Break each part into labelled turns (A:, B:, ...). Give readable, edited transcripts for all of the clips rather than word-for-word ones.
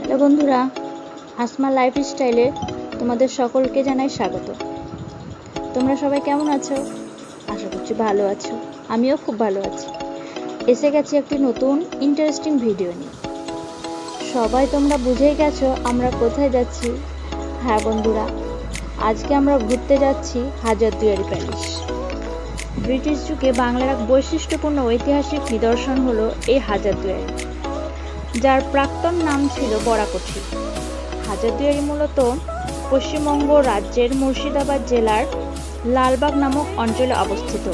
A: Hello বন্ধুরা, আসমা লাইফস্টাইলে তোমাদের সকলকে জানাই স্বাগত। তোমরা সবাই কেমন আছো? আশা করছি ভালো আছো। আমিও খুব ভালো আছি। এসে গেছি একটি নতুন ইন্টারেস্টিং ভিডিও নিয়ে। সবাই তোমরা বুঝেই গেছো আমরা কোথায় যাচ্ছি। হ্যাঁ বন্ধুরা, আজকে আমরা ঘুরতে যাচ্ছি হাজারদুয়ারি প্যালেস। ব্রিটিশ যুগে বাংলার এক বৈশিষ্ট্যপূর্ণ ঐতিহাসিক নিদর্শন হলো এই হাজারদুয়ারি, যার প্রাক্তন নাম ছিল বরাকঠি। হাজারদুয়ারি মূলত পশ্চিমবঙ্গ রাজ্যের মুর্শিদাবাদ জেলার লালবাগ নামক অঞ্চলে অবস্থিত।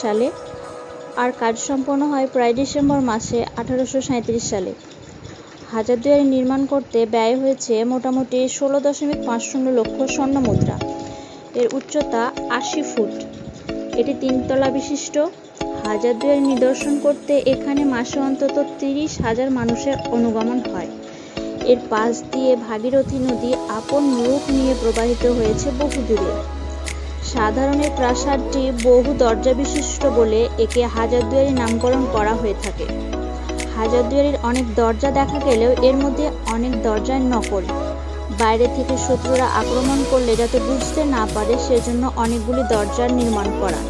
A: সালে আর কাজ সম্পন্ন হয় প্রায় ডিসেম্বর মাসে 1837 সালে। হাজারদুয়ারি নির্মাণ করতে ব্যয় হয়েছে মোটামুটি 16.50 লক্ষ স্বর্ণ মুদ্রা। এর উচ্চতা 80 ফুট। এটি 3 তলা বিশিষ্ট। হাজারদুয়ারি নিদর্শন করতে এখানে মাসে অন্তত 30,000 মানুষের অনুগমন হয়। এর পাশ দিয়ে ভাগীরথী নদী আপন রূপ নিয়ে প্রবাহিত হয়েছে বহু দূরে। সাধারণ এই প্রাসাদটি বহু দরজা বিশিষ্ট বলে একে হাজারদুয়ারি নামকরণ করা হয়ে থাকে। হাজারদুয়ারির অনেক দরজা দেখা গেলেও এর মধ্যে অনেক দরজার নকল। বাইরে থেকে শত্রুরা আক্রমণ করলে যাতে বুঝতে না পারে সেজন্য অনেকগুলি দরজার নির্মাণ করা।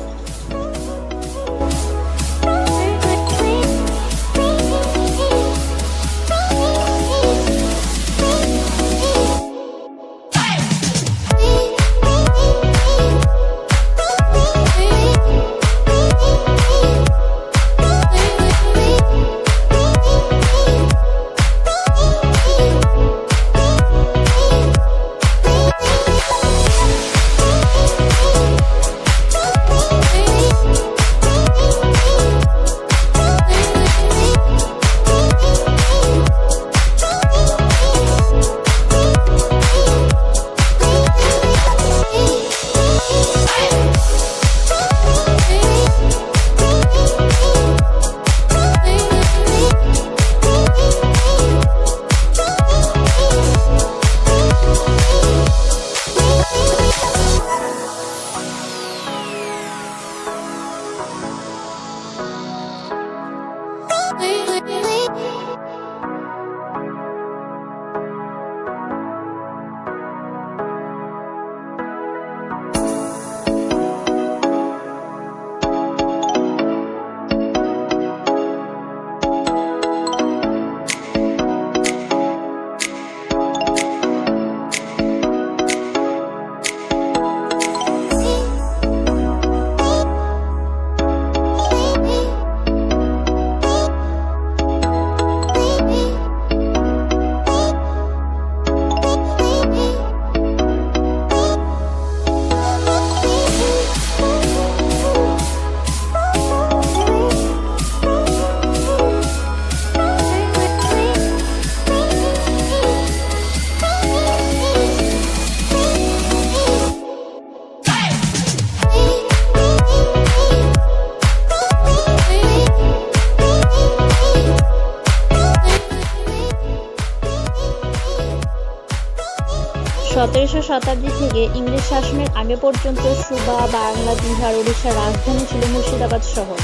A: 17শো শতাব্দী থেকে ইংরেজ শাসনের আগে পর্যন্ত সুবা, বাংলা, বিহার, ওড়িশার রাজধানী ছিল মুর্শিদাবাদ শহর।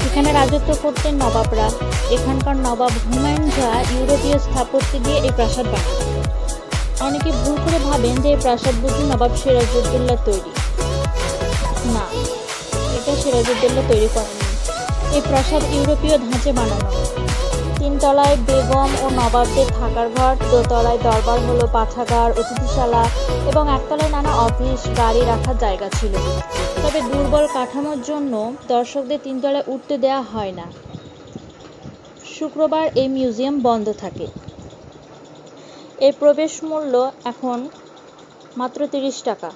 A: এখানে রাজত্ব করতেন নবাবরা। এখানকার নবাব হুমায়ুন শাহ ইউরোপীয় স্থাপত্য দিয়ে এই প্রাসাদ বানান। অনেকে ভুল করে ভাবেন যে এই প্রাসাদ বুঝি নবাব সিরাজউদ্দৌলা তৈরি। না, এটা সিরাজউদ্দৌলা তৈরি করেননি। এই প্রাসাদ ইউরোপীয় ধাঁচে বানানো। 3 তলায় বেগম ও নবাবদের থাকার ঘর, 2 তলায় দরবার হল, পাঠাগার, অতিথিশালা এবং 1 তলায় নানা অফিস, গাড়ি রাখার জায়গা ছিল। তবে দুর্বল কাঠামোর জন্য দর্শকদের 3 তলায় উঠতে দেওয়া হয় না। শুক্রবার এই মিউজিয়াম বন্ধ থাকে। এর প্রবেশ মূল্য এখন মাত্র 30 টাকা।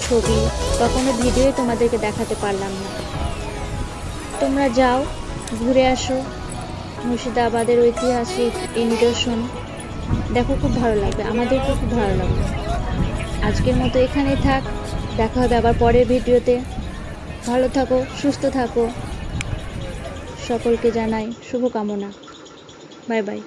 A: ছবি বা কোনো ভিডিওই তোমাদেরকে দেখাতে পারলাম না। তোমরা যাও, ঘুরে আসো মুর্শিদাবাদের ঐতিহাসিক এই নিদর্শন দেখো, খুব ভালো লাগবে, আমাদেরকে খুব ভালো লাগবে। আজকের মতো এখানেই থাক, দেখা হবে আবার পরের ভিডিওতে। ভালো থাকো, সুস্থ থাকো, সকলকে জানাই শুভকামনা। Bye bye.